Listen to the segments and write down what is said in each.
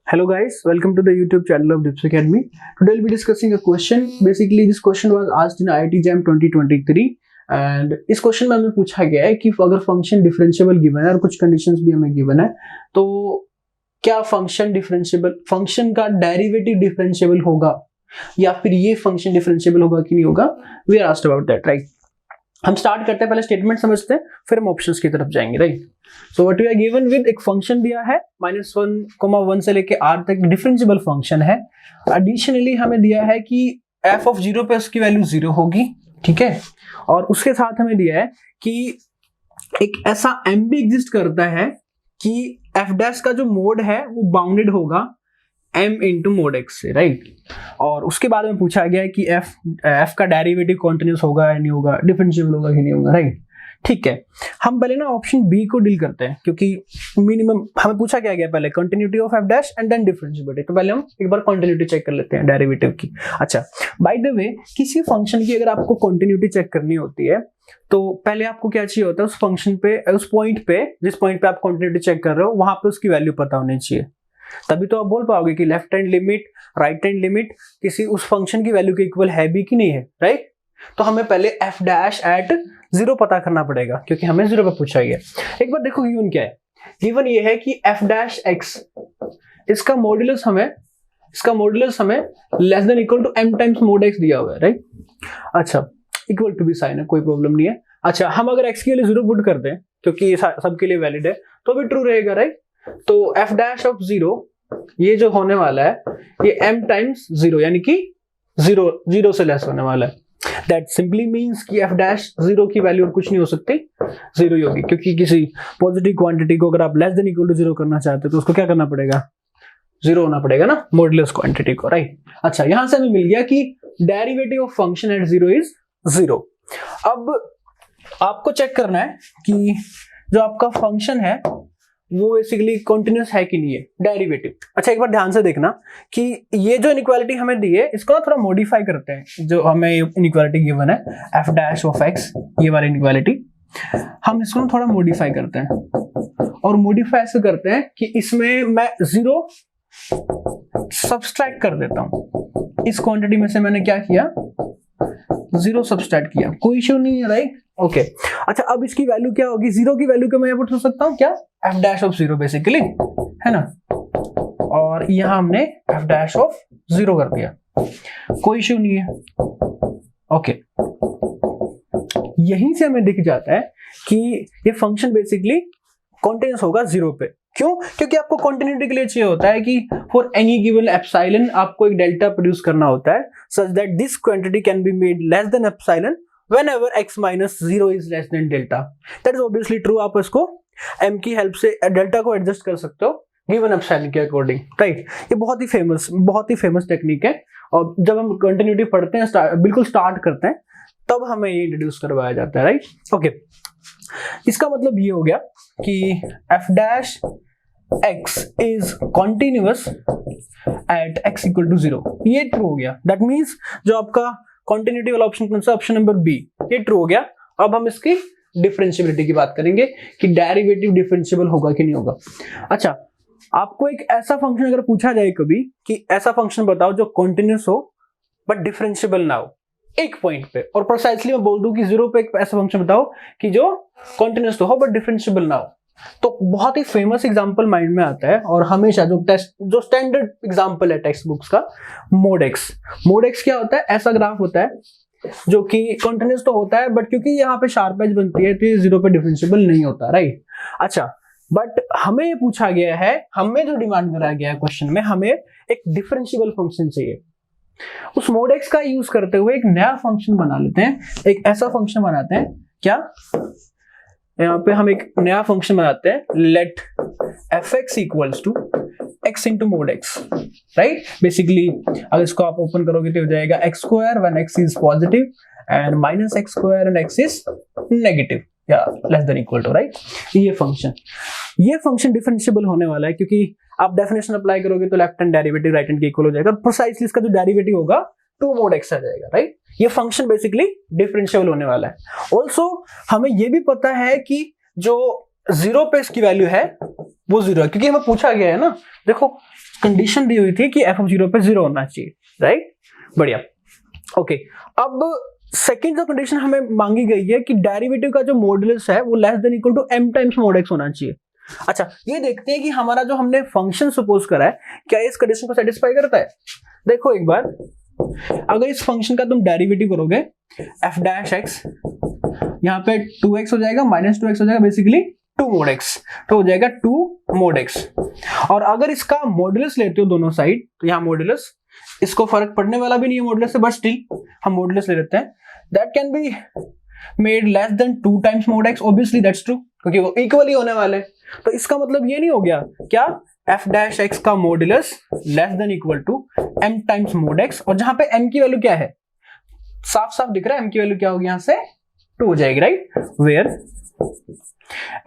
Hello guys, welcome to the YouTube channel of Dips Academy. Today we'll be discussing a question. Basically this question was asked in IIT JAM 2023 and इस question में हमें पूछा गया है कि अगर function differentiable given है और कुछ कंडीशंस भी हमें गिवन है तो क्या फंक्शन का डेरिवेटिव डिफरेंशिएबल होगा या फिर ये फंक्शन डिफरेंशिएबल होगा कि नहीं होगा. We are asked about that, right. हम स्टार्ट करते हैं, पहले स्टेटमेंट समझते हैं फिर हम ऑप्शंस की तरफ जाएंगे, right. So what we are given with, एक फंक्शन दिया है -1, 1 से लेके r तक डिफरेंशिएबल फंक्शन है. एडिशनली हमें दिया है कि f ऑफ 0 पे उसकी वैल्यू 0 होगी, ठीक है. और उसके साथ हमें दिया है कि एक ऐसा m भी एग्जिस्ट करता है कि f डैश का जो मोड है वो बाउंडेड होगा m इंटू मोड x से, राइट. और उसके बाद में पूछा गया है कि f का डेरिवेटिव कॉन्टिन्यूस होगा या नहीं होगा, डिफरेंशिएबल होगा कि नहीं होगा, राइट. ठीक है, हम पहले ना ऑप्शन बी को डील करते हैं क्योंकि मिनिमम हमें पूछा क्या गया पहले, continuity of f dash and then differentiability. तो पहले हम एक बार कंटिन्यूटी चेक कर लेते हैं डेरिवेटिव की. अच्छा, बाय द वे किसी फंक्शन की अगर आपको कंटिन्यूटी चेक करनी होती है तो पहले आपको क्या चाहिए होता है, उस फंक्शन पे, उस पॉइंट पे, जिस पॉइंट पे आप कंटिन्यूटी चेक कर रहे हो वहां पे उसकी वैल्यू पता होनी चाहिए. तभी तो आप बोल पाओगे कि left hand limit, right hand limit किसी उस फंक्शन की वैल्यू के इक्वल है भी कि नहीं है, राइट. तो हमें पहले f डैश एट 0 पता करना पड़ेगा क्योंकि हमें 0 पे पूछा गया. एक बार देखो गिवन क्या है. गिवन ये है कि f डैश x, इसका मॉड्यूलस हमें less than equal to m times mod x दिया हुआ है, राइट. अच्छा, इक्वल टू भी साइन है, कोई प्रॉब्लम नहीं है. अच्छा, हम अगर x के लिए 0 पुट कर दें क्योंकि ये सबके लिए वैलिड है तो भी ट्रू रहेगा, राइट. तो f डैश ऑफ 0 ये जो होने वाला है ये m टाइम्स 0 यानी कि 0 से लेस होने वाला है. That simply means कि f डैश 0 की वैल्यू और कुछ नहीं हो सकती, 0 ही होगी क्योंकि किसी पॉजिटिव क्वांटिटी को अगर आप लेस देन इक्वल टू 0 करना चाहते हो तो उसको क्या करना पड़ेगा, 0 होना पड़ेगा ना, मॉड्यूलस क्वांटिटी को, राइट. अच्छा, यहां से हमें मिल गया कि derivative of function at 0 is 0. अब आपको चेक करना है कि जो आपका फंक्शन है वो बेसिकली कंटिन्यूस है कि नहीं है, डेरिवेटिव. अच्छा, एक बार ध्यान से देखना कि ये जो इनइक्वालिटी हमें दी है इसको ना थोड़ा मॉडिफाई करते हैं. जो हमें इनइक्वालिटी गिवन है f डैश ऑफ x, ये वाली इनइक्वालिटी, हम इसको ना थोड़ा मॉडिफाई करते हैं. और मॉडिफाई ऐसे करते हैं कि इसमें मैं 0 सब्सट्रैक्ट कर देता हूं. इस क्वांटिटी में से मैंने क्या किया, 0 सब्सट्रैक्ट किया, कोई इश्यू नहीं है, राइट. ओके. अच्छा, अब इसकी वैल्यू क्या होगी, 0 की वैल्यू को मैं पुट कर सकता हूं क्या, f डैश ऑफ 0 बेसिकली, है ना. और यहां हमने f डैश ऑफ 0 कर दिया, कोई इश्यू नहीं है. ओके, यहीं से हमें दिख जाता है कि ये फंक्शन बेसिकली कॉन्टिन्यूस होगा 0 पे. क्यों? क्योंकि आपको कंटिन्यूटी के लिए चाहिए होता है कि फॉर एनी गिवन एप्सिलॉन आपको एक डेल्टा प्रोड्यूस करना होता है such that this quantity can be made less than epsilon whenever x minus 0 is less than delta. That is obviously true. आप इसको m की हेल्प से डेल्टा को एडजस्ट कर सकते हो गिवन एप्सिलॉन के अकॉर्डिंग, राइट. ये बहुत ही फेमस टेक्निक है और जब हम कंटिन्यूटी पढ़ते हैं, बिल्कुल स्टार्ट करते हैं, तब हमें ये इंट्रोड्यूस करवाया जाता है, राइट. ओके, इसका मतलब ये हो गया कि f dash x is continuous at x equal to 0. ये ट्रू हो गया. दैट मीन्स जो आपका कंटिन्यूटी वाला ऑप्शन कौन सा, ऑप्शन नंबर बी, ये ट्रू हो गया. अब हम इसकी डिफरेंशिएबिलिटी की बात करेंगे कि डेरिवेटिव डिफरेंशिएबल होगा कि नहीं होगा. अच्छा, आपको एक ऐसा फंक्शन अगर पूछा जाए कभी कि ऐसा फंक्शन बताओ जो कंटिन्यूस हो बट डिफरेंशिएबल ना हो एक पॉइंट पे, और प्रिसाइसली मैं बोल दूं कि 0 पे एक ऐसा फंक्शन बताओ कि जो कंटिन्यूस तो हो बट डिफरेंशिएबल ना हो, तो बहुत ही फेमस एग्जांपल माइंड में आता है और हमेशा जो स्टैंडर्ड एग्जांपल है टेक्स्ट बुक्स का, मोड एक्स. मोड एक्स क्या होता है, ऐसा ग्राफ होता है जो कि कंटिन्यूस तो होता है बट क्योंकि यहाँ पे शार्प एज बनती है तो ये 0 पे डिफरेंशिएबल नहीं होता, राइट. अच्छा, बट हमें ये पूछा गया है, हमें जो डिमांड करा गया है क्वेश्चन में, हमें एक डिफरेंशिएबल फंक्शन चाहिए. उस मोड एक्स का यूज करते हुए एक नया फंक्शन बना लेते हैं, एक ऐसा फंक्शन बनाते हैं, क्या यहाँ पे हम एक नया फंक्शन बनाते हैं, let fx equals to x into mod x, right. Basically अगर इसको आप ओपन करोगे तो हो जाएगा x square when x is positive and minus x square and x is negative या less than equal to, right. ये फंक्शन डिफरेंशिएबल होने वाला है क्योंकि आप डेफिनेशन अप्लाई करोगे तो left hand derivative right hand के इक्वल हो जाएगा. प्रिसाइसली इसका जो डेरिवेटिव होगा 2 mod x आ जाएगा, राइट. ये फंक्शन बेसिकली डिफरेंशिएबल होने वाला है. ऑल्सो हमें ये भी पता है कि जो जीरो पे इसकी वैल्यू है वो जीरो है, क्योंकि हमें पूछा गया है ना, देखो कंडीशन दी हुई थी कि एफ ऑफ जीरो पे जीरो होना चाहिए, राइट। बढ़िया, ओके। अब सेकंड जो कंडीशन हमें मांगी गई है कि डेरिवेटिव का जो मॉडुलस है वो less than equal to m times mod x होना चाहिए। अच्छा, ये देखते हैं कि हमारा जो हमने फंक्शन सपोज करा है क्या इस कंडीशन को सेटिस्फाई करता है। देखो एक बार, अगर इस फंक्शन का तुम डेरिवेटिव करोगे f डैश x, यहाँ पे 2x हो जाएगा, माइनस 2x हो जाएगा, बेसिकली 2 mod x, तो हो जाएगा 2 mod x। और अगर इसका मॉडुलस लेते हो दोनों साइड, तो यहाँ मॉडुलस, इसको फर्क पड़ने वाला भी नहीं है मॉडुलस से, बट स्टिल हम मॉडुलस ले लेते हैं। That can be made less than 2 times mod x, obviously that's true, क्योंकि वो इक्वली होने वाले हैं। तो इसका मतलब ये नहीं हो गया क्या f डैश x का modulus less than equal to m times mod x, और जहां पे m की वैल्यू क्या है, साफ साफ दिख रहा है m की वैल्यू क्या होगी, यहां से 2 हो जाएगी, right, where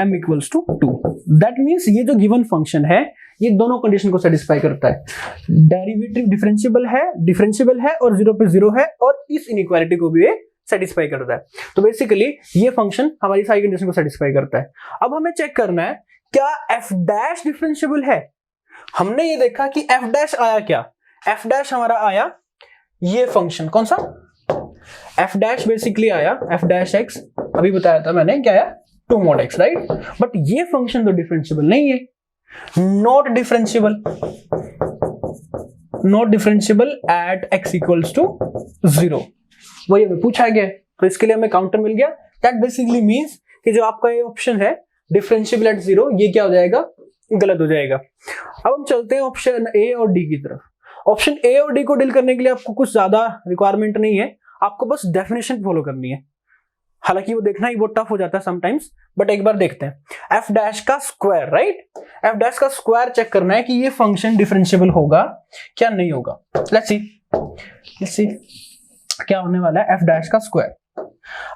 m equals to 2। That means ये जो गिवन फंक्शन है ये दोनों कंडीशन को सेटिस्फाई करता है, डेरिवेटिव डिफरेंशिएबल है और जीरो पे जीरो है, और इस इनइक्वालिटी को भी ये सेटिस्फाई करता है। तो बेसिकली ये फंक्शन हमारी सारी कंडीशन को सेटिस्फाई करता है। अब हमें चेक करना है क्या f डैश डिफरेंशिएबल है। हमने ये देखा कि f डैश आया क्या, f डैश हमारा आया ये फंक्शन, कौन सा f डैश बेसिकली आया f डैश x, अभी बताया था मैंने क्या आया 2 mod x, राइट। बट ये फंक्शन तो डिफरेंशिएबल नहीं है, not differentiable at x equals to 0, वही हमें पूछा गया। तो इसके लिए हमें काउंटर मिल गया। दैट बेसिकली मींस कि जो आपका ये ऑप्शन है डिफरेंशिएबल एट 0, ये क्या हो जाएगा, गलत हो जाएगा। अब हम चलते हैं ऑप्शन ए और डी की तरफ। ऑप्शन ए और डी को डील करने के लिए आपको कुछ ज्यादा रिक्वायरमेंट नहीं है, आपको बस डेफिनेशन फॉलो करनी है। हालांकि वो देखना ही बहुत टफ हो जाता है समटाइम्स, बट एक बार देखते हैं। एफ डैश का स्क्वायर, राइट, एफ डैश का स्क्वायर चेक करना है कि ये फंक्शन डिफरेंशिएबल होगा क्या नहीं होगा। लेट्स सी क्या होने वाला है एफ डैश का स्क्वायर।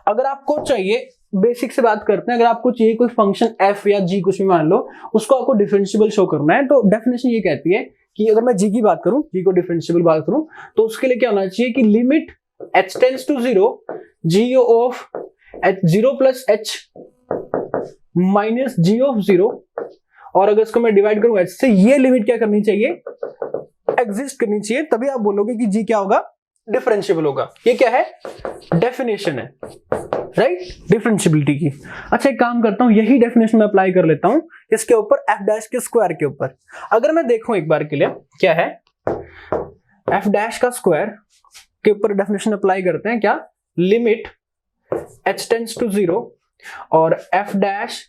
अगर आपको चाहिए, बेसिक से बात करते हैं, अगर आपको चाहिए कोई फंक्शन एफ या जी कुछ भी मान लो, उसको आपको डिफरेंशिएबल शो करना है, तो डेफिनेशन ये कहती है कि अगर मैं जी की बात करूं, जी को डिफरेंशिएबल बात करूं, तो उसके लिए क्या होना चाहिए कि limit h tends to 0 g of h0 plus h minus g of 0, और अगर इसको मैं डिवाइड करूं h से, ये लिमिट क्या करनी चाहिए, एग्जिस्ट करनी चाहिए, तभी आप बोलोगे कि g क्या होगा, डिफरेंशिएबल होगा। ये क्या है, डेफिनेशन है, राइट, डिफरेंशिएबिलिटी की। अच्छा, एक काम करता हूं, यही डेफिनेशन मैं अप्लाई कर लेता हूं इसके ऊपर, एफ डैश के स्क्वायर के ऊपर। अगर मैं देखूं एक बार के लिए क्या है, एफ डैश का स्क्वायर के ऊपर डेफिनेशन अप्लाई करते हैं, क्या, लिमिट h टेंड्स टू 0 और f डैश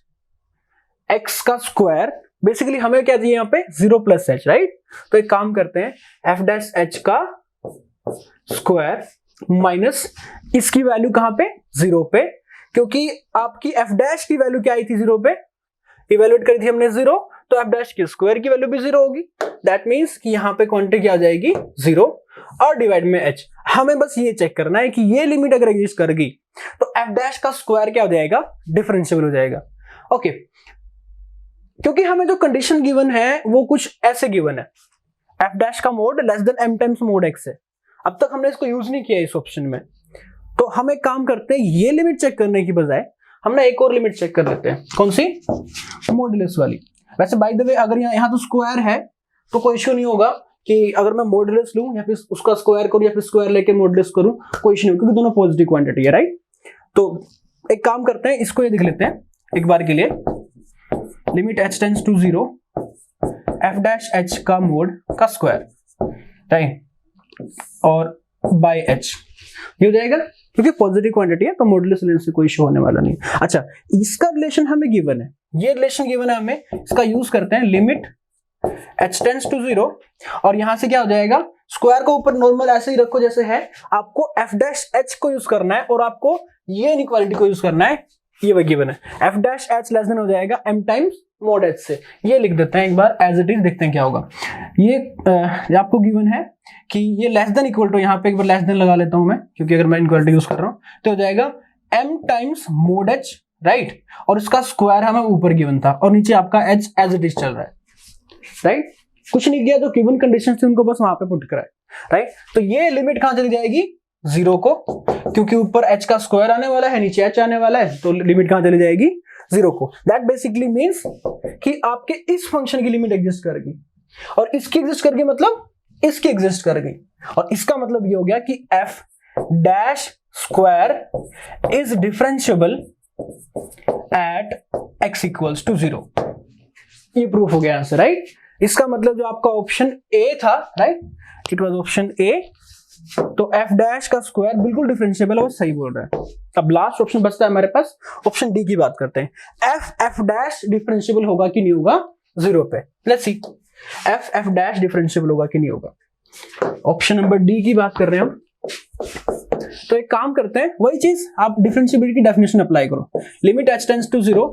x का स्क्वायर, बेसिकली हमें क्या चाहिए यहाँ पे 0 प्लस h, राइट। तो एक काम करते हैं, f डैश h का स्क्वायर माइनस इसकी वैल्यू कहां पे, 0 पे, क्योंकि आपकी f डैश की वैल्यू क्या आई थी 0 पे, इवेल्युएट करी थी हमने 0, तो f डैश के स्क्वायर की वैल्यू भी 0 होगी। दैट मींस कि यहां पे क्वांटिटी क्या आ जाएगी, 0 और डिवाइड में h। हमें बस ये चेक करना है कि ये लिमिट अगर एग्जिस्ट कर गई तो f डैश का स्क्वायर क्या हो जाएगा, डिफरेंशिएबल हो जाएगा। ओके, क्योंकि हमें जो कंडीशन गिवन है वो कुछ ऐसे गिवन है, f डैश का mod less then m times mod x है। अब तक हमने इसको यूज नहीं किया इस ऑप्शन में, तो हम एक काम करते हैं, ये लिमिट चेक करने की बजाय हम ना एक और लिमिट चेक कर लेते हैं, कौन सी, मॉडुलस वाली। वैसे बाय द वे अगर यहाँ तो स्क्वायर है तो कोई इश्यू नहीं होगा कि अगर मैं मॉडुलस लूं या फिर उसका स्क्वायर करूं या फिर स्क्वायर लेके मॉडुलस करूं, कोई इश्यू नहीं, क्योंकि दोनों पॉजिटिव क्वांटिटी है, राइट। तो एक काम करते हैं, इसको ये देख लेते हैं एक बार के लिए, limit h tends to 0 f dash h का मोड का स्क्वायर, राइट, और बाय h, ये हो जाएगा, क्योंकि पॉजिटिव क्वांटिटी है तो मॉडुलस लेने से कोई इशू होने वाला नहीं। अच्छा, इसका रिलेशन हमें गिवन है, ये रिलेशन गिवन है हमें, इसका यूज करते हैं, लिमिट h टेंड्स टू 0 और यहां से क्या हो जाएगा, स्क्वायर को ऊपर नॉर्मल ऐसे ही रखो जैसे है, आपको f डैश h को यूज करना है और आपको ये इनइक्वालिटी को यूज करना है, ये वही गिवन है, f dash h less than हो जाएगा m टाइम्स mod h से। ये लिख देते हैं एक बार एज इट इज, देखते हैं क्या होगा। ये आपको गिवन है कि ये लेस देन इक्वल टू, यहाँ पे एक बार लेस देन लगा लेता हूं मैं, क्योंकि अगर मैं इनइक्वालिटी यूज कर रहा हूं तो हो जाएगा m times mod h, right, और इसका स्क्वायर हमें ऊपर गिवन था और नीचे आपका h एज इट इज चल रहा है, राइट, कुछ नहीं किया, जो गिवन कंडीशन थी उनको बस वहां पे पुट करा है, राइट। तो ये लिमिट कहां चली जाएगी, 0 को, क्योंकि ऊपर h का स्क्वायर आने वाला है, नीचे h आने वाला है, तो लिमिट कहां चली जाएगी, 0 को। दैट बेसिकली मीन्स कि आपके इस फंक्शन की लिमिट एग्जिस्ट करेगी और इसकी एग्जिस्ट करेगी मतलब इसकी एग्जिस्ट करेगी, और इसका मतलब ये हो गया कि f dash square is differentiable at x equals to 0। ये प्रूफ हो गया आंसर, राइट। इसका मतलब जो आपका ऑप्शन ए था, right, it was option A, तो f डैश का स्क्वायर बिल्कुल डिफरेंशिएबल है, वो सही बोल रहा है। अब लास्ट ऑप्शन बचता है हमारे पास, ऑप्शन डी की बात करते हैं। f डैश डिफरेंशिएबल होगा कि नहीं होगा 0 पे, let's see f dash differentiable होगा कि नहीं होगा। ऑप्शन नंबर डी की बात कर रहे हैं हम। तो एक काम करते हैं, वही चीज आप डिफरेंशिएबिलिटी की डेफिनेशन अप्लाई करो, लिमिट h टेंड्स टू 0।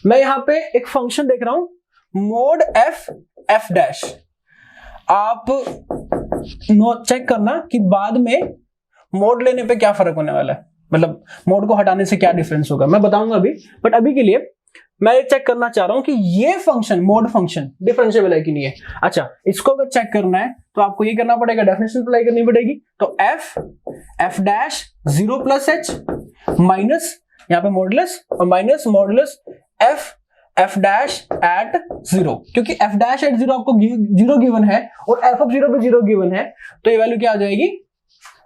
मैं यहां पे एक फंक्शन देख रहा हूं मोड f डैश। आप चेक करना कि बाद में मोड लेने पे क्या फर्क होने वाला है, मतलब मोड को हटाने से क्या डिफरेंस होगा, मैं बताऊंगा अभी। बट अभी के लिए मैं चेक करना चाह रहा हूं कि ये फंक्शन मोड फंक्शन डिफरेंशिएबल है कि नहीं है। अच्छा, इसको अगर चेक करना है तो आपको ये करना पड़ेगा, डेफिनेशन अप्लाई करनी पड़ेगी। तो f dash 0 plus h minus यहाँ पे मॉडुलस और minus modulus f dash at 0, क्योंकि f डैश एट 0 आपको 0 गिवन है और f ऑफ 0 पे 0 गिवन है, तो ये वैल्यू क्या आ जाएगी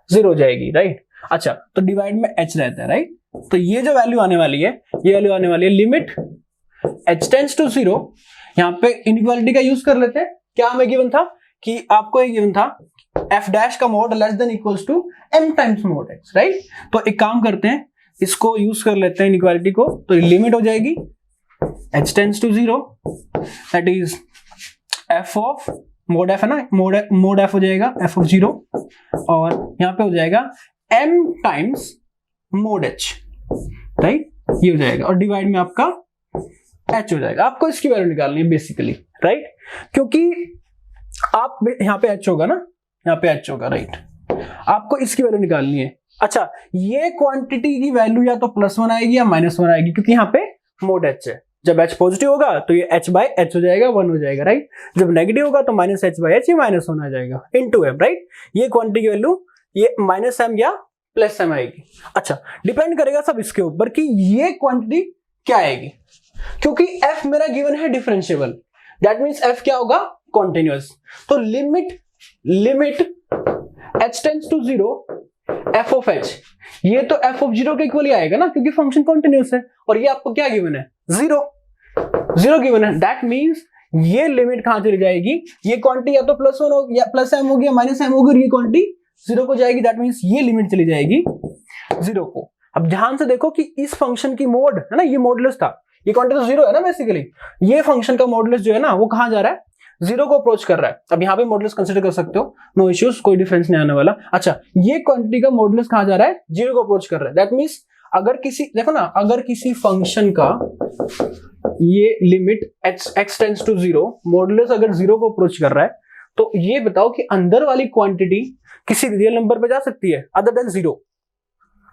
0 हो जाएगी, राइट। अच्छा, तो डिवाइड में h रहता है, राइट। तो ये जो वैल्यू आने वाली है, ये वैल्यू आने वाली है लिमिट h टेंड्स टू 0। यहाँ पे इनइक्वालिटी का यूज कर लेते हैं। क्या हमें गिवन था कि आपको ये गिवन था f डैश का mod less than equals to m times mod x, right. तो एक काम करते हैं, इसको यूज कर लेते हैं इनइक्वालिटी को, तो लिमिट हो जाएगी h tends to 0, that is f of mod f है ना, मोड f हो जाएगा f ऑफ 0, और यहाँ पे हो जाएगा m times mode h, right, ये हो जाएगा, और डिवाइड में आपका h हो जाएगा। आपको इसकी वैल्यू निकालनी है बेसिकली, राइट, क्योंकि आप यहाँ पे h होगा ना, यहाँ पे h होगा, राइट, आपको इसकी वैल्यू निकालनी है। अच्छा, ये क्वांटिटी की वैल्यू या तो +1 आएगी या -1 आएगी, क्योंकि यहाँ पे मोड h है। जब h पॉजिटिव होगा तो ये h बाय h हो जाएगा, 1 हो जाएगा, राइट। जब नेगेटिव होगा तो -h बाय h, ये -1 आ जाएगा इनटू m, राइट। ये क्वांटिटी की वैल्यू ये -m या +m आएगी। अच्छा, डिपेंड करेगा सब इसके ऊपर कि ये क्वांटिटी क्या आएगी, क्योंकि f मेरा गिवन है डिफरेंशिएबल, दैट मींस f क्या होगा कॉन्टिन्यूअस। तो limit h tends to 0 f of h, ये तो f ऑफ 0 के इक्वल ही आएगा ना, क्योंकि फंक्शन कॉन्टिन्यूअस है, और ये आपको क्या गिवन है 0 गिवन है। दैट मींस ये लिमिट कहां चली जाएगी, ये क्वांटिटी या तो +1 हो या +m होगी या -m होगी, और ये क्वांटिटी 0 को जाएगी। दैट मींस ये लिमिट चली जाएगी 0 को। अब ध्यान से देखो कि इस फंक्शन की मोड है ना, ये मॉडुलस था, ये क्वांटिटी तो 0 है ना बेसिकली, ये फंक्शन का मॉडुलस जो है ना वो कहां जा रहा है 0 को अप्रोच कर रहा है। अब यहाँ पे मॉडुलस कंसीडर कर सकते हो, नो इश्यूज, कोई डिफरेंस नहीं आने वाला। अच्छा, ये क्वांटिटी का मॉडुलस कहां जा रहा है 0 को अप्रोच कर रहा है। दैट मींस अगर किसी, देखो ना, अगर किसी फंक्शन का ये limit x tends to 0 modulus अगर 0 को अप्रोच कर रहा है, तो ये बताओ कि अंदर वाली क्वांटिटी किसी रियल नंबर पे जा सकती है अदर देन 0?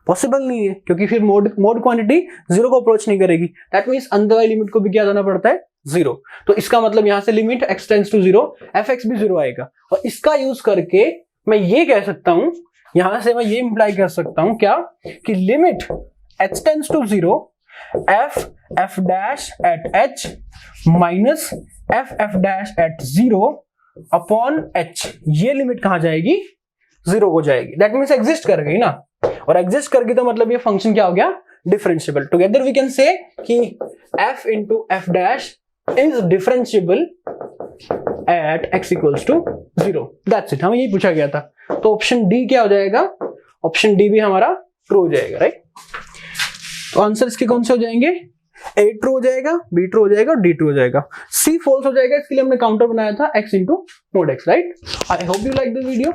पॉसिबल नहीं है, क्योंकि फिर मोड क्वांटिटी 0 को अप्रोच नहीं करेगी। दैट मींस अंदर वाली लिमिट को भी क्या जाना पड़ता है 0। तो इसका मतलब यहां से limit x tends to 0 fx भी 0 आएगा, और इसका यूज करके मैं ये कह सकता हूं, यहां से मैं ये इंप्लाई कर सकता हूं क्या, कि limit h tends to 0 f dash at h minus f dash at 0 upon h, ये लिमिट कहां जाएगी 0 हो जाएगी। दैट मींस एग्जिस्ट कर गई ना, और एग्जिस्ट कर गई तो मतलब ये फंक्शन क्या हो गया differentiable. Together we can say कि f into f dash is differentiable at x equals to 0। That's it, हमें यही पूछा गया था। तो ऑप्शन डी क्या हो जाएगा, ऑप्शन डी भी हमारा ट्रू हो जाएगा, राइट। तो आंसर इसके कौन से हो जाएंगे, ए ट्रू हो जाएगा, बी ट्रू हो जाएगा और डी ट्रू हो जाएगा, सी फॉल्स हो जाएगा। इसके लिए हमने काउंटर बनाया था x into mod x, right. I hope you like the video.